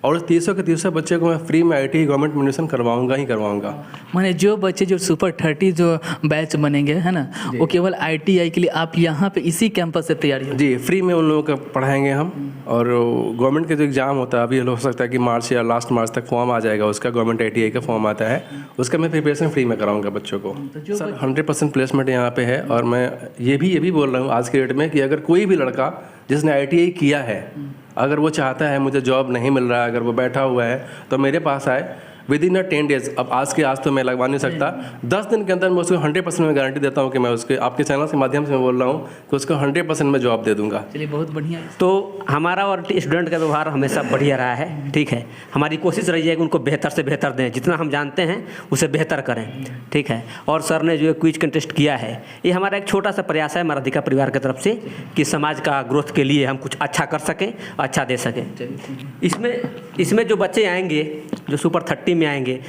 और 300 के 300 बच्चे को मैं फ्री में ITI गवर्नमेंट में एडमिशन करवाऊंगा ही करवाऊंगा। माने जो बच्चे जो सुपर 30 जो बैच बनेंगे है ना, वो केवल ITI के लिए आप यहाँ पे इसी कैंपस से तैयारी हो? जी, फ्री में उन लोगों को पढ़ाएंगे हम। और गवर्नमेंट के जो एग्ज़ाम होता है अभी हो सकता है कि मार्च या लास्ट मार्च तक फॉर्म आ जाएगा, उसका गवर्नमेंट ITI का फॉर्म आता है, उसका मैं प्रिपरेशन फ्री में कराऊंगा बच्चों को। सर 100% प्लेसमेंट यहाँ पे है। और मैं ये भी बोल रहा हूँ आज के डेट में कि अगर कोई भी लड़का जिसने ITI किया है, अगर वो चाहता है मुझे जॉब नहीं मिल रहा है, अगर वो बैठा हुआ है तो मेरे पास आए विदिन 10 डेज़। अब आज तो मैं लगवा नहीं सकता, 10 दिन के अंदर मैं उसको 100% में गारंटी देता हूँ कि मैं उसके आपके चैनल के माध्यम से मैं बोल रहा हूँ कि उसको 100% में जॉब दे दूंगा। चलिए बहुत बढ़िया। तो हमारा और स्टूडेंट का व्यवहार हमेशा बढ़िया रहा है, ठीक है। हमारी कोशिश रही है कि उनको बेहतर से बेहतर दें, जितना हम जानते हैं उसे बेहतर करें, ठीक है। और सर ने जो क्विज कंटेस्ट किया है, ये हमारा एक छोटा सा प्रयास है मराधिका परिवार की तरफ से कि समाज का ग्रोथ के लिए हम कुछ अच्छा कर सकें, अच्छा दे सकें। इसमें जो बच्चे आएंगे जो सुपर 30 में आएंगे,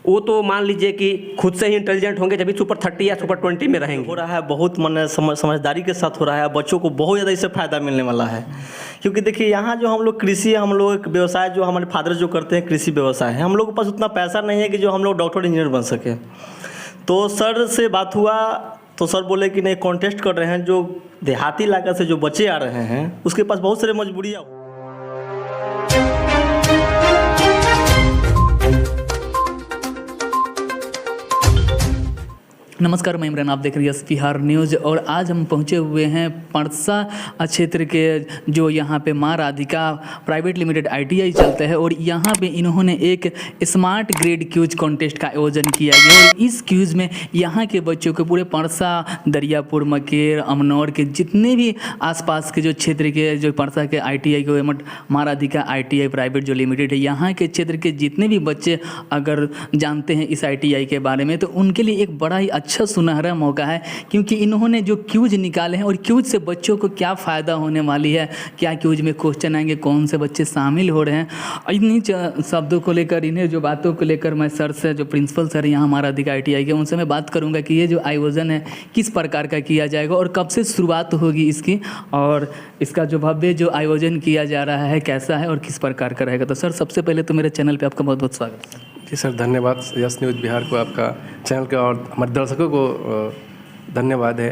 वो तो मान लीजिए कि खुद से ही इंटेलिजेंट होंगे, जब भी सुपर 30 या सुपर 20 में रहेंगे। हो रहा है बहुत मन समझदारी के साथ हो रहा है, बच्चों को बहुत ज़्यादा इससे फ़ायदा मिलने वाला है। क्योंकि देखिए यहाँ जो हम लोग कृषि, हम लोग व्यवसाय जो हमारे फादर जो करते हैं कृषि व्यवसाय है, हम लोग के पास उतना पैसा नहीं है कि जो हम लोग डॉक्टर इंजीनियर बन सके। तो सर से बात हुआ तो सर बोले कि नहीं, कॉन्टेस्ट कर रहे हैं, जो देहाती इलाका से जो बच्चे आ रहे हैं उसके पास बहुत सारे मजबूरियाँ। नमस्कार, मैं इमरान, आप देख रहे हैं SPR न्यूज़। और आज हम पहुंचे हुए हैं परसा क्षेत्र के जो यहाँ पे माँ राधिका प्राइवेट लिमिटेड ITI चलता है, और यहाँ पे इन्होंने एक स्मार्ट ग्रेड क्यूज कॉन्टेस्ट का आयोजन किया है। और इस क्यूज में यहाँ के बच्चों को पूरे परसा, दरियापुर, मकेर, अमनौर के जितने भी आसपास के जो क्षेत्र के जो परसा के ITI के माँ राधिका ITI प्राइवेट जो लिमिटेड है, यहाँ के क्षेत्र के जितने भी बच्चे अगर जानते हैं इस ITI के बारे में, तो उनके लिए एक बड़ा ही अच्छा सुनहरा मौका है। क्योंकि इन्होंने जो क्यूज निकाले हैं और क्यूज से बच्चों को क्या फ़ायदा होने वाली है, क्या क्यूज में क्वेश्चन आएंगे, कौन से बच्चे शामिल हो रहे हैं, इन्हीं शब्दों को लेकर, इन्हें जो बातों को लेकर मैं सर से, जो प्रिंसिपल सर यहाँ हमारा राधिका ITI के, उनसे मैं बात करूँगा कि ये जो आयोजन है किस प्रकार का किया जाएगा और कब से शुरुआत होगी इसकी, और इसका जो भव्य जो आयोजन किया जा रहा है कैसा है और किस प्रकार का रहेगा। तो सर सबसे पहले तो मेरे चैनल पर आपका बहुत बहुत स्वागत है। जी सर, धन्यवाद यस न्यूज़ बिहार को, आपका चैनल का, और हमारे दर्शकों को धन्यवाद है।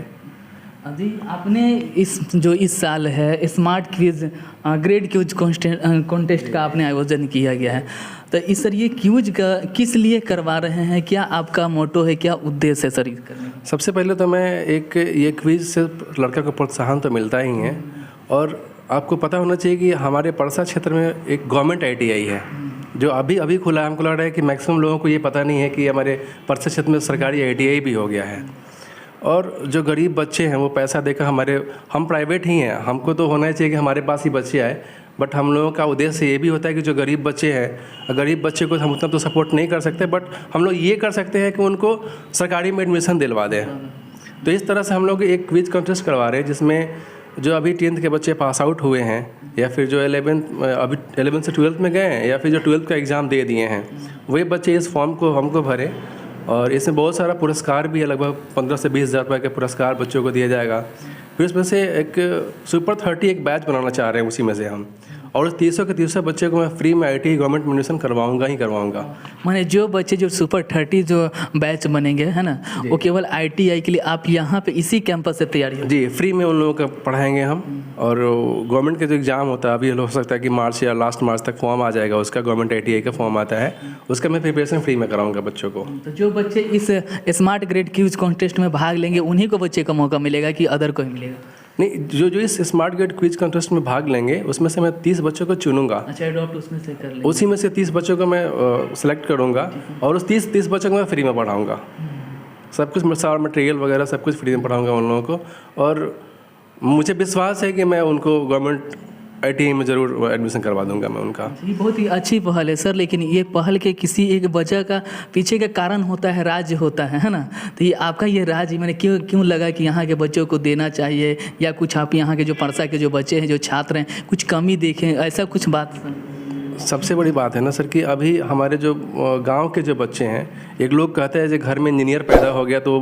जी, आपने इस साल है smart quiz grade quiz contest का आपने आयोजन किया गया है, तो इस सर ये क्यूज का किस लिए करवा रहे हैं, क्या आपका मोटो है, क्या उद्देश्य है सर इसका? सबसे पहले तो मैं ये क्विज से लड़का को प्रोत्साहन तो मिलता ही है, और आपको पता होना चाहिए कि हमारे परसा क्षेत्र में एक गवर्नमेंट ITI है जो अभी खुला है। हमको लग रहा है कि मैक्सिमम लोगों को ये पता नहीं है कि हमारे परसा क्षेत्र में सरकारी ITI भी हो गया है। और जो गरीब बच्चे हैं वो पैसा देकर हम प्राइवेट ही हैं, हमको तो होना चाहिए कि हमारे पास ही बच्चे आए, बट हम लोगों का उद्देश्य ये भी होता है कि जो गरीब बच्चे हैं, गरीब बच्चे को हम उतना तो सपोर्ट नहीं कर सकते, बट हम लोग ये कर सकते हैं कि उनको सरकारी में एडमिशन दिलवा दें। तो इस तरह से हम लोग एक क्विज कॉन्टेस्ट करवा रहे हैं, जिसमें जो अभी 10th के बच्चे पास आउट हुए हैं, या फिर जो 11th से 12th में गए हैं, या फिर जो 12th का एग्ज़ाम दे दिए हैं, वही बच्चे इस फॉर्म को हमको भरे। और इसमें बहुत सारा पुरस्कार भी है, लगभग 15 से 20 हज़ार रुपये के पुरस्कार बच्चों को दिया जाएगा। फिर उसमें से एक सुपर 30 एक बैच बनाना चाह रहे हैं, उसी में से हम, और 300 के 300 बच्चे को मैं फ्री में ITI गवर्नमेंट में एडमिशन करवाऊंगा ही करवाऊंगा। माने जो बच्चे जो सुपर 30 जो बैच बनेंगे है ना, वो केवल ITI के लिए आप यहाँ पे इसी कैंपस से तैयारी हो? जी, फ्री में उन लोगों को पढ़ाएंगे हम। और गवर्नमेंट के जो एग्ज़ाम होता है अभी हो सकता है कि मार्च या लास्ट मार्च तक फॉर्म आ जाएगा, उसका गवर्नमेंट ITI का फॉर्म आता है, उसका मैं प्रिपरेशन फ्री में कराऊंगा बच्चों को। तो जो बच्चे इस स्मार्ट ग्रेड क्यूज कॉन्टेस्ट में भाग लेंगे उन्हीं को बच्चे का मौका मिलेगा कि अदर को ही मिलेगा? नहीं, जो इस स्मार्ट ग्रेड क्विज कॉन्टेस्ट में भाग लेंगे उसमें से मैं 30 बच्चों को चुनूंगा। अच्छा, एडॉप्ट उसमें से कर लेंगे? उसी में से 30 बच्चों को मैं सेलेक्ट करूंगा, और उस 30 बच्चों को मैं फ्री में पढ़ाऊंगा। सब कुछ सारा मटेरियल वगैरह सब कुछ फ्री में पढ़ाऊंगा उन लोगों को, और मुझे विश्वास है कि मैं उनको गवर्नमेंट ITI में ज़रूर एडमिशन करवा दूंगा मैं उनका। ये बहुत ही अच्छी पहल है सर, लेकिन ये पहल के किसी एक वजह का पीछे का कारण होता है, राज्य होता है ना? तो ये आपका ये राज्य मैंने क्यों लगा कि यहाँ के बच्चों को देना चाहिए, या कुछ आप यहाँ के जो परसा के जो बच्चे हैं, जो छात्र हैं, कुछ कमी देखें, ऐसा कुछ बात? सबसे बड़ी बात है ना सर कि अभी हमारे जो गांव के जो बच्चे हैं, एक लोग कहते हैं कि घर में इंजीनियर पैदा हो गया तो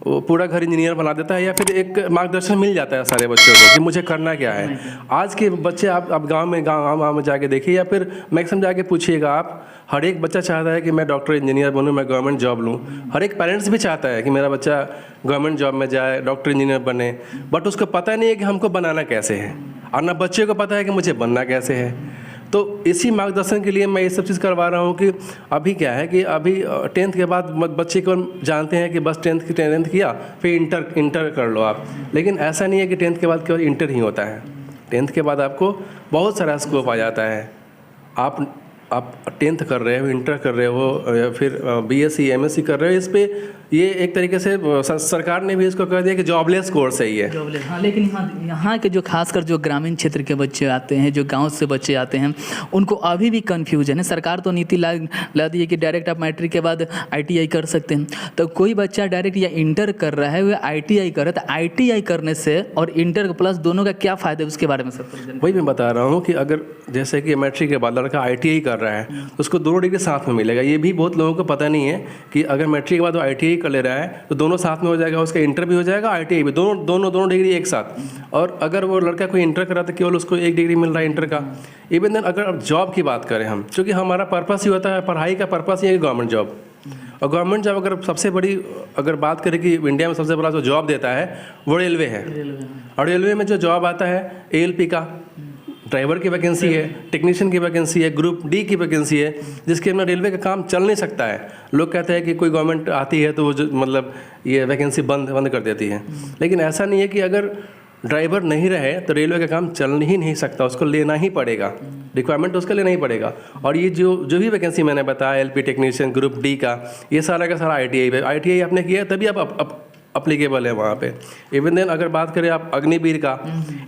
वो पूरा घर इंजीनियर बना देता है, या फिर एक मार्गदर्शन मिल जाता है सारे बच्चों को कि मुझे करना क्या है। आज के बच्चे आप गाँव में जाके देखिए, या फिर मैक्सिमम जाके पूछिएगा आप, हर एक बच्चा चाहता है कि मैं डॉक्टर इंजीनियर बनूं, मैं गवर्नमेंट जॉब लूं। हर एक पेरेंट्स भी चाहता है कि मेरा बच्चा गवर्नमेंट जॉब में जाए, डॉक्टर इंजीनियर बने, बट उसको पता नहीं है कि हमको बनाना कैसे है, और ना बच्चे को पता है कि मुझे बनना कैसे है। तो इसी मार्गदर्शन के लिए मैं ये सब चीज़ करवा रहा हूँ कि अभी क्या है कि अभी 10th के बाद बच्चे को जानते हैं कि बस 10th किया फिर इंटर कर लो आप, लेकिन ऐसा नहीं है कि 10th के बाद केवल इंटर ही होता है। 10th के बाद आपको बहुत सारा स्कोप आ जाता है। आप 10th कर रहे हो, इंटर कर रहे हो, या फिर BSc MSc कर रहे हो, इस पे ये एक तरीके से सरकार ने भी इसको कह दिया कि जॉबलेस कोर्स है ये। जॉबलेस, हाँ। लेकिन यहाँ के जो खासकर जो ग्रामीण क्षेत्र के बच्चे आते हैं, जो गांव से बच्चे आते हैं, उनको अभी भी कन्फ्यूजन है। सरकार तो नीति ला दी है कि डायरेक्ट आप मैट्रिक के बाद ITI कर सकते हैं, तो कोई बच्चा डायरेक्ट या इंटर कर रहा है, वह ITI कर रहा है, तो ITI करने से और इंटर प्लस दोनों का क्या फ़ायदा है, उसके बारे में सर? वही मैं बता रहा हूँ कि अगर जैसे कि मैट्रिक के बाद लड़का ITI कर रहा है तो उसको 2 डिग्री साथ में मिलेगा। ये भी बहुत लोगों को पता नहीं है कि अगर मैट्रिक के बाद वो ITI कर ले रहा है तो दोनों साथ में हो जाएगा, उसका इंटर भी हो जाएगा, ITI भी, दोनों डिग्री एक साथ। और अगर वो लड़का कोई इंटर करा तो केवल उसको 1 डिग्री मिल रहा है इंटर का। इवन देन अगर अब जॉब की बात करें हम, क्योंकि हमारा पर्पस ही होता है, पढ़ाई का पर्पस ही है गवर्नमेंट जॉब। और गवर्नमेंट जॉब अगर सबसे बड़ी अगर बात करें कि इंडिया में सबसे बड़ा जो जॉब देता है वो रेलवे है। और रेलवे में जो जॉब आता है ALP का, ड्राइवर की वैकेंसी है, टेक्नीशियन की वैकेंसी है, ग्रुप D की वैकेंसी है, जिसके अंदर रेलवे का काम चल नहीं सकता है। लोग कहते हैं कि कोई गवर्नमेंट आती है तो वो जो मतलब ये वैकेंसी बंद कर देती है, लेकिन ऐसा नहीं है कि अगर ड्राइवर नहीं रहे तो रेलवे का काम चल ही नहीं सकता, उसको लेना ही पड़ेगा, रिक्वायरमेंट उसका लेना ही पड़ेगा। और ये जो भी वैकेंसी मैंने बताया, LP टेक्नीशियन, ग्रुप D का, ये सारा का सारा ITI पे, ITI आपने किया तभी आप अप्लीकेबल है वहाँ पे। इवन देन अगर बात करें आप अग्निवीर का,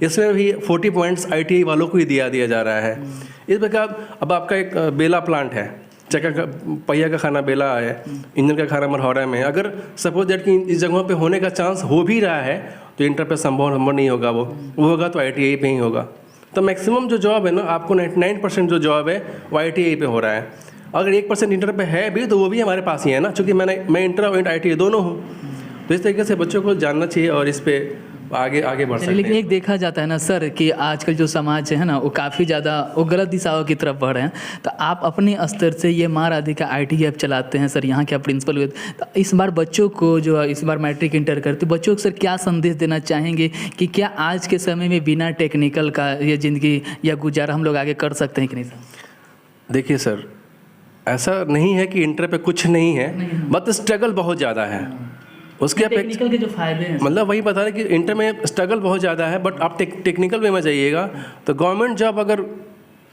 इसमें भी 40 पॉइंट्स ITI वालों को ही दिया जा रहा है। इस प्रकार अब आपका एक बेला प्लांट है, चक्का का पहिया का खाना बेला है, इंजन का खाना मरहौरा में, अगर सपोज दैट कि इस जगहों पे होने का चांस हो भी रहा है तो इंटर पे संभव नहीं होगा, वो होगा तो ITI पे ही होगा। तो मैक्सिमम जो जॉब है ना, आपको 99% जो जॉब है वो ITI पे हो रहा है। अगर 1% इंटर पे है भी तो वो भी हमारे पास ही है ना, चूँकि मैं इंटर और ITI दोनों हूँ। तो इस तरीके से बच्चों को जानना चाहिए और इस पे आगे बढ़ सकते हैं। लेकिन एक देखा जाता है ना सर कि आजकल जो समाज है ना वो काफ़ी ज़्यादा वो गलत दिशाओं की तरफ बढ़ रहे हैं। तो आप अपने स्तर से ये माँ राधिका ITI ऐप चलाते हैं सर, यहाँ के आप प्रिंसिपल हुए, तो इस बार बच्चों को जो इस बार मैट्रिक इंटर करते बच्चों को सर क्या संदेश देना चाहेंगे कि क्या आज के समय में बिना टेक्निकल का ये ज़िंदगी या गुजारा हम लोग आगे कर सकते हैं कि नहीं सर? देखिए सर, ऐसा नहीं है कि इंटर पे कुछ नहीं है, बट स्ट्रगल बहुत ज़्यादा है उसके टेक्निकल के जो फायदे हैं, मतलब वही बता रहे कि इंटर में स्ट्रगल बहुत ज़्यादा है, बट आप टेक्निकल वे में जाइएगा तो गवर्नमेंट जॉब अगर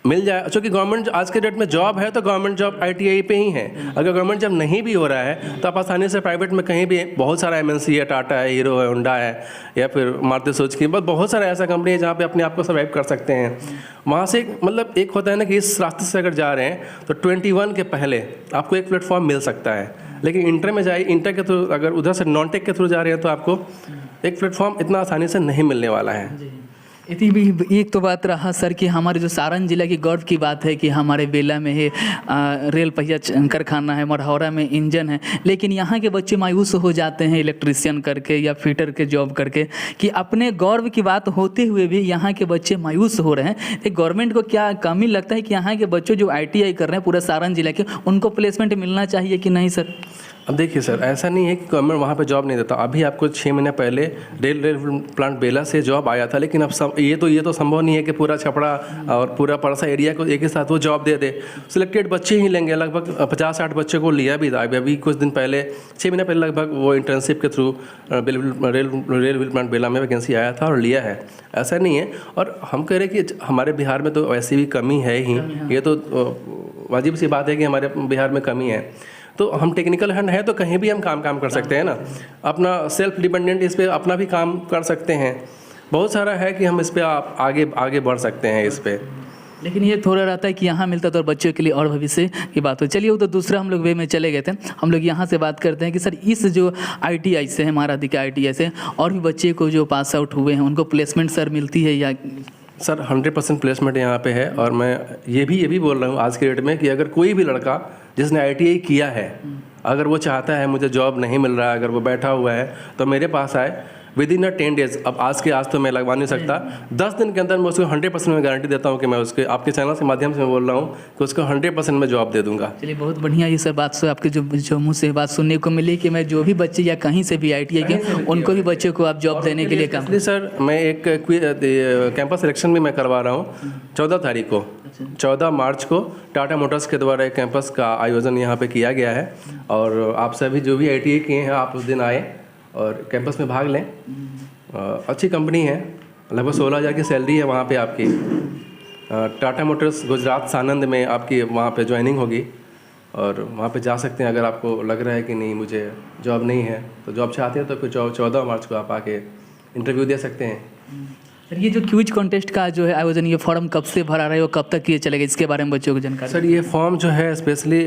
मिल जाए, क्योंकि गवर्नमेंट आज के डेट में जॉब है तो गवर्नमेंट जॉब ITI पे ही है। अगर गवर्नमेंट जॉब नहीं भी हो रहा है तो आप आसानी से प्राइवेट में कहीं भी, बहुत सारा MNC है, टाटा है, हीरो है, होंडा है, या फिर मारुति सुजुकी, बहुत सारा ऐसा कंपनी है जहाँ पे अपने आप को सर्वाइव कर सकते हैं। वहाँ से मतलब एक होता है ना कि इस रास्ते से अगर जा रहे हैं तो 21 के पहले आपको एक प्लेटफॉर्म मिल सकता है, लेकिन इंटर में जाइए, इंटर के थ्रू अगर उधर से नॉन टेक के थ्रू जा रहे हैं तो आपको एक प्लेटफॉर्म इतना आसानी से नहीं मिलने वाला है। इतनी भी एक तो बात रहा सर कि हमारे जो सारण जिला की गर्व की बात है कि हमारे बेला में है रेल पहिया कारखाना है, मरहौरा में इंजन है, लेकिन यहाँ के बच्चे मायूस हो जाते हैं इलेक्ट्रीशियन करके या फिटर के जॉब करके, कि अपने गौरव की बात होते हुए भी यहाँ के बच्चे मायूस हो रहे हैं। एक गवर्नमेंट को क्या कमी लगता है कि यहाँ के बच्चों जो ITI कर रहे हैं पूरा सारण जिला के, उनको प्लेसमेंट मिलना चाहिए कि नहीं सर? अब देखिए सर, ऐसा नहीं है कि गवर्नमेंट वहाँ पे जॉब नहीं देता। अभी आपको 6 महीने पहले रेल प्लांट बेला से जॉब आया था, लेकिन अब ये तो संभव नहीं है कि पूरा छपरा और पूरा परसा एरिया को एक ही साथ वो जॉब दे दे। सिलेक्टेड बच्चे ही लेंगे, लगभग 50-60 बच्चे को लिया भी था। अभी कुछ दिन पहले, 6 महीने पहले लगभग वो इंटर्नशिप के थ्रू रेल प्लांट बेला में वैकेंसी आया था और लिया है। ऐसा नहीं है, और हम कह रहे कि हमारे बिहार में तो वैसे भी कमी है ही, ये तो वाजिब सी बात है कि हमारे बिहार में कमी है। तो हम टेक्निकल हैंड है तो कहीं भी हम काम कर सकते हैं ना, अपना सेल्फ डिपेंडेंट इस पर अपना भी काम कर सकते हैं। बहुत सारा है कि हम इस पर आगे बढ़ सकते हैं इस पर। लेकिन ये थोड़ा रहता है कि यहाँ मिलता तो और बच्चों के लिए और भविष्य की बात हो। चलिए वो तो दूसरा हम लोग वे में चले गए थे, हम लोग यहाँ से बात करते हैं कि सर इस जो ITI से है, माँ राधिका ITI से और भी बच्चे को जो पास आउट हुए हैं उनको प्लेसमेंट सर मिलती है या? सर 100% प्लेसमेंट यहाँ पे है, और मैं ये भी बोल रहा हूँ आज के डेट में कि अगर कोई भी लड़का जिसने ITI किया है, अगर वो चाहता है मुझे जॉब नहीं मिल रहा है, अगर वो बैठा हुआ है तो मेरे पास आए विदिन 10 डेज। अब आज तो मैं लगवा नहीं सकता, 10 दिन के अंदर मैं उसको 100% में गारंटी देता हूँ कि मैं उसके आपके चैनल के माध्यम से मैं बोल रहा हूँ कि उसको 100% में जॉब दे दूंगा। चलिए बहुत बढ़िया ये सर बात से आपके जो मुँह से बात सुनने को मिली कि मैं जो भी बच्चे या कहीं से भी ITI के उनको भी बच्चों को आप जॉब देने के लिए काम। इसलिए सर मैं एक कैंपस सिलेक्शन भी मैं करवा रहा हूँ 14 तारीख को, 14 मार्च को टाटा मोटर्स के द्वारा एक कैंपस का आयोजन यहाँ पे किया गया है। और आप सभी जो भी ITI किए हैं आप उस दिन आए और कैंपस में भाग लें। अच्छी कंपनी है, लगभग 16,000 की सैलरी है वहाँ पे आपकी। टाटा मोटर्स गुजरात सानंद में आपकी वहाँ पे ज्वाइनिंग होगी और वहाँ पे जा सकते हैं। अगर आपको लग रहा है कि नहीं मुझे जॉब नहीं है तो जॉब चाहते हैं तो फिर 14 मार्च को आप आके इंटरव्यू दे सकते हैं। सर ये जो क्विज कॉन्टेस्ट का जो है आयोजन, ये फॉर्म कब से भरा रहे हो, कब तक ये चलेगा, इसके बारे में बच्चों को जानकारी। सर ये फॉर्म जो है specially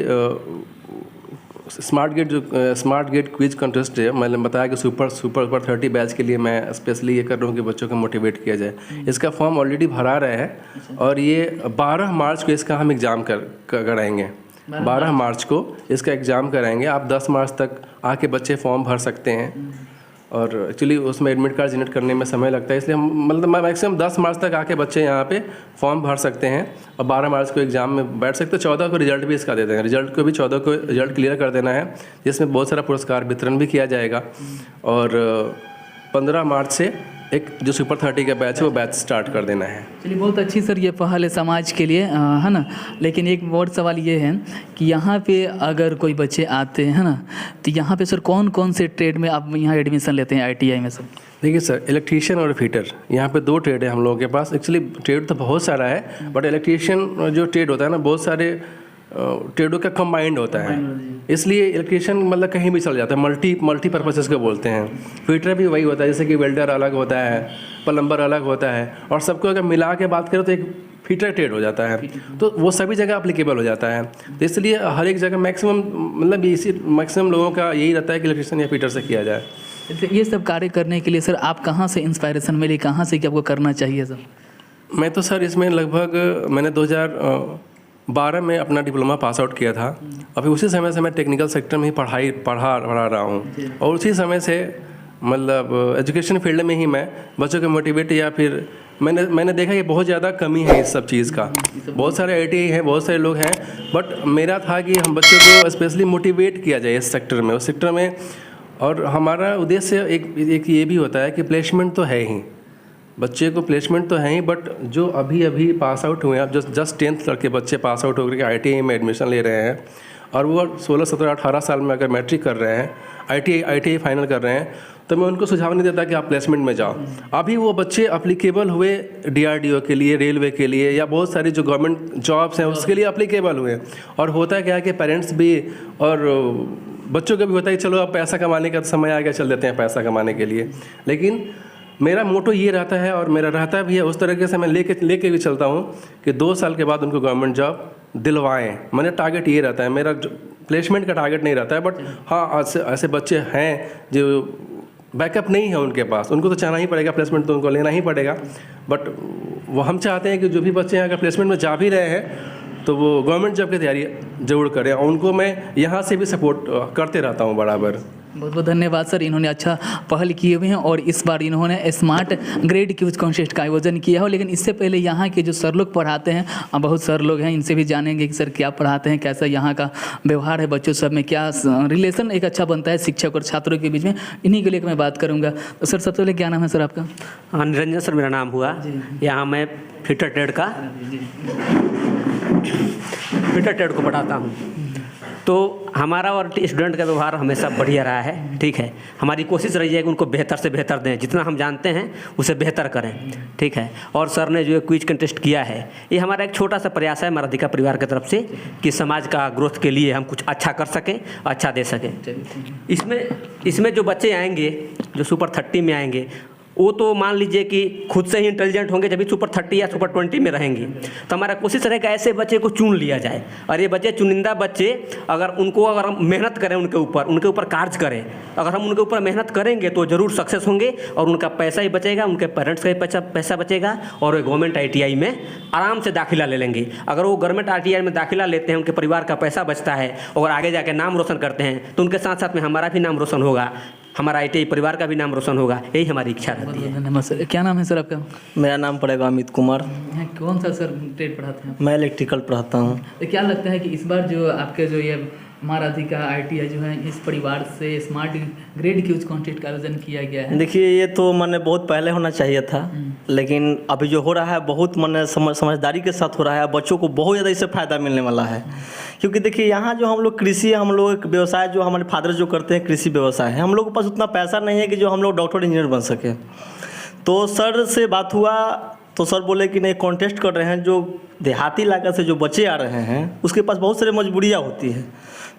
smart gate quiz contest है। मैंने बताया कि सुपर 30 बैच के लिए मैं स्पेशली ये कर रहा हूँ कि बच्चों को मोटिवेट किया जाए। इसका फॉर्म ऑलरेडी भरा रहे हैं और ये 12 मार्च को इसका हम एग्ज़ाम कराएंगे। 12 मार्च को इसका एग्ज़ाम कराएंगे। आप 10 मार्च तक आके बच्चे फॉर्म भर सकते हैं और एक्चुअली उसमें एडमिट कार्ड जनरेट करने में समय लगता है, इसलिए हम मतलब मैक्सिमम 10 मार्च तक आके बच्चे यहाँ पे फॉर्म भर सकते हैं और 12 मार्च को एग्ज़ाम में बैठ सकते हैं। 14 को रिजल्ट भी इसका देते हैं, रिजल्ट को भी 14 को रिजल्ट क्लियर कर देना है, जिसमें बहुत सारा पुरस्कार वितरण भी किया जाएगा। और 15 मार्च से एक जो सुपर 30 का बैच है वो बैच स्टार्ट कर देना है। चलिए बहुत अच्छी सर ये पहल है समाज के लिए, है ना। लेकिन एक और सवाल ये है कि यहाँ पे अगर कोई बच्चे आते हैं ना, तो यहाँ पे सर कौन कौन से ट्रेड में आप यहाँ एडमिशन लेते हैं ITI में सर? देखिए सर, इलेक्ट्रीशियन और फिटर, यहाँ पे 2 ट्रेड है हम लोगों के पास। एक्चुअली ट्रेड तो बहुत सारा है, बट इलेक्ट्रीशियन जो ट्रेड होता है ना, बहुत सारे ट्रेडों का कंबाइंड होता है, इसलिए इलेक्ट्रीशियन मतलब कहीं भी चल जाता है, मल्टीपर्पसेस को बोलते हैं। फिटर भी वही होता है, जैसे कि वेल्डर अलग होता है, प्लम्बर अलग होता है, और सबको अगर मिला के बात करें तो एक फिटर ट्रेड हो जाता है, तो वो सभी जगह अप्लीकेबल हो जाता है। तो इसलिए हर एक जगह मैक्सिमम लोगों का यही रहता है कि इलेक्ट्रीशियन या फिटर से किया जाए। ये सब कार्य करने के लिए सर आप कहाँ से इंस्पायरेशन मिली, कहाँ से कि आपको करना चाहिए सर? मैं तो सर इसमें लगभग मैंने 2012 में अपना डिप्लोमा पास आउट किया था। अभी उसी समय से मैं टेक्निकल सेक्टर में ही पढ़ा रहा हूँ, और उसी समय से मतलब एजुकेशन फील्ड में ही मैं बच्चों को मोटिवेट, या फिर मैंने देखा कि बहुत ज़्यादा कमी है इस सब चीज़ का। बहुत सारे ITI हैं, बहुत सारे लोग हैं, बट मेरा था कि हम बच्चों को स्पेशली मोटिवेट किया जाए इस सेक्टर में, उस सेक्टर में। और हमारा उद्देश्य एक ये भी होता है कि प्लेसमेंट तो है ही, बच्चे को प्लेसमेंट तो है ही, बट जो अभी पास आउट हुए हैं, अब जस्ट 10th लड़के बच्चे पास आउट होकर के ITI में एडमिशन ले रहे हैं, और वो 16, 17, 18 साल में अगर मैट्रिक कर रहे हैं, ITI फाइनल कर रहे हैं, तो मैं उनको सुझाव नहीं देता कि आप प्लेसमेंट में जाओ। अभी वो बच्चे अप्लीकेबल हुए DRDO के लिए, रेलवे के लिए, या बहुत सारी जो गवर्नमेंट जॉब्स हैं उसके लिए अप्लीकेबल हुए। और होता क्या है कि पेरेंट्स भी और बच्चों का भी होता है कि चलो अब पैसा कमाने का समय आ गया, चल देते हैं पैसा कमाने के लिए। लेकिन मेरा मोटो ये रहता है, और मेरा रहता भी है, उस तरीके से मैं लेके भी चलता हूँ कि 2 साल के बाद उनको गवर्नमेंट जॉब दिलवाएं। मेरा टारगेट ये रहता है, मेरा प्लेसमेंट का टारगेट नहीं रहता है। बट हाँ, ऐसे बच्चे हैं जो बैकअप नहीं है उनके पास, उनको तो चाहना ही पड़ेगा, प्लेसमेंट तो उनको लेना ही पड़ेगा। बट वो हम चाहते हैं कि जो भी बच्चे हैं अगर प्लेसमेंट में जा भी रहे हैं तो वो गवर्नमेंट जॉब की तैयारी ज़रूर करें, और उनको मैं यहाँ से भी सपोर्ट करते रहता हूँ बराबर। बहुत बहुत धन्यवाद सर, इन्होंने अच्छा पहल किए हुए हैं, और इस बार इन्होंने स्मार्ट ग्रेड क्विज कॉन्टेस्ट का आयोजन किया हो। लेकिन इससे पहले यहाँ के जो सर लोग पढ़ाते हैं, बहुत सर लोग हैं, इनसे भी जानेंगे कि सर क्या पढ़ाते हैं, कैसा यहाँ का व्यवहार है बच्चों सब में, क्या रिलेशन एक अच्छा बनता है शिक्षक और छात्रों के बीच में, इन्हीं के लिए मैं बात करूँगा। तो सर सबसे पहले क्या नाम है सर आपका? निरंजन सर मेरा नाम हुआ। यहाँ मैं फिटर ट्रेड को पढ़ाता हूँ। तो हमारा और स्टूडेंट का व्यवहार हमेशा बढ़िया रहा है, ठीक है। हमारी कोशिश रही है कि उनको बेहतर से बेहतर दें, जितना हम जानते हैं उसे बेहतर करें, ठीक है। और सर ने जो क्विज कंटेस्ट किया है, ये हमारा एक छोटा सा प्रयास है मराधिका परिवार की तरफ से कि समाज का ग्रोथ के लिए हम कुछ अच्छा कर सकें, अच्छा दे सकें। इसमें जो बच्चे आएंगे, जो सुपर 30 में आएंगे, वो तो मान लीजिए कि खुद से ही इंटेलिजेंट होंगे, जब भी सुपर 30 या सुपर 20 में रहेंगे। तो हमारा कोशिश रहेगा ऐसे बच्चे को चुन लिया जाए, और ये बच्चे चुनिंदा बच्चे अगर हम मेहनत करें उनके ऊपर कार्य करें, अगर हम उनके ऊपर मेहनत करेंगे तो ज़रूर सक्सेस होंगे, और उनका पैसा ही बचेगा, उनके पेरेंट्स का ही पैसा बचेगा, और वे गवर्नमेंट ITI में आराम से दाखिला ले लेंगे। अगर वो गवर्नमेंट ITI में दाखिला लेते हैं, उनके परिवार का पैसा बचता है और आगे जाके नाम रोशन करते हैं, तो उनके साथ साथ में हमारा भी नाम रोशन होगा, हमारा ITI परिवार का भी नाम रोशन होगा। यही हमारी इच्छा रहती है। धन्यवाद सर। क्या नाम है सर आपका? मेरा नाम पड़ेगा अमित कुमार। कौन सा सर ट्रेड पढ़ाते हैं? मैं इलेक्ट्रिकल पढ़ाता हूँ। तो क्या लगता है कि इस बार जो आपके जो ये माँ राधिका ITI जो है, इस परिवार से स्मार्ट ग्रेड क्यूज कॉन्टेस्ट का आयोजन किया गया है? देखिए, ये तो मैंने बहुत पहले होना चाहिए था, लेकिन अभी जो हो रहा है बहुत मैंने समझदारी के साथ हो रहा है। बच्चों को बहुत ज़्यादा इससे फ़ायदा मिलने वाला है, क्योंकि देखिए यहाँ जो हम लोग कृषि, हम लोग एक व्यवसाय जो हमारे फादर जो करते हैं कृषि व्यवसाय है, हम लोग के पास उतना पैसा नहीं है कि जो हम लोग डॉक्टर इंजीनियर बन सके। तो सर से बात हुआ तो सर बोले कि नहीं, कॉन्टेस्ट कर रहे हैं, जो देहाती इलाका से जो बच्चे आ रहे हैं उसके पास बहुत सारी मजबूरियाँ होती है,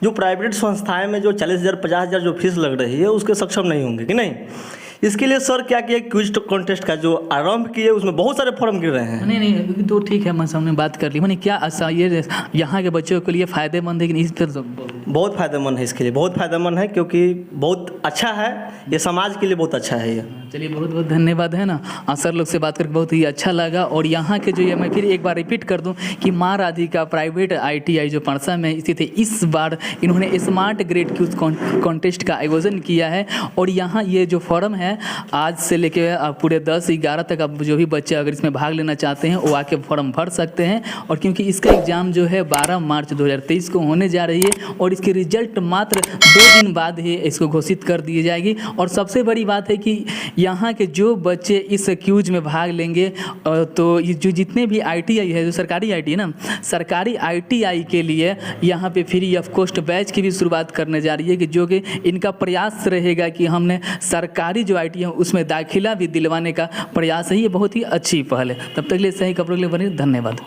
जो प्राइवेट संस्थाएं में जो 40,000 50,000 जो फीस लग रही है उसके सक्षम नहीं होंगे कि नहीं। इसके लिए सर क्या किया, क्विज कॉन्टेस्ट का जो आरंभ किए उसमें बहुत सारे फॉर्म गिर रहे हैं। नहीं तो ठीक है, मैं सामने बात कर ली। मैंने क्या ऐसा ये यहाँ के बच्चों के लिए फ़ायदेमंद है कि नहीं? इस पर बहुत फ़ायदेमंद है, इसके लिए बहुत फ़ायदेमंद है, क्योंकि बहुत अच्छा है, ये समाज के लिए बहुत अच्छा है ये। चलिए, बहुत बहुत धन्यवाद है ना। सर लोग से बात करके बहुत ही अच्छा लगा। और यहाँ के जो ये मैं फिर एक बार रिपीट कर दूँ कि माँ राधिका प्राइवेट ITI जो परसा में स्थित है, इस बार इन्होंने स्मार्ट ग्रेड क्यूज कॉन्टेस्ट का आयोजन किया है। और यहाँ ये जो फॉर्म है आज से लेके पूरे 10-11 तक अब जो भी बच्चे अगर इसमें भाग लेना चाहते हैं वो आके फॉर्म भर सकते हैं। और क्योंकि इसका एग्ज़ाम जो है 12 मार्च 2023 को होने जा रही है, और इसकी रिजल्ट मात्र 2 दिन बाद ही इसको घोषित कर दी जाएगी। और सबसे बड़ी बात है कि यहाँ के जो बच्चे इस क्यूज में भाग लेंगे, तो ये जो जितने भी ITI है, जो सरकारी ITI है ना, सरकारी ITI के लिए यहाँ पे फ्री ऑफ कॉस्ट बैच की भी शुरुआत करने जा रही है, कि जो कि इनका प्रयास रहेगा कि हमने सरकारी जो ITI है उसमें दाखिला भी दिलवाने का प्रयास है। ये बहुत ही अच्छी पहल है। तब तक के लिए सही खबरों के लिए बने, धन्यवाद।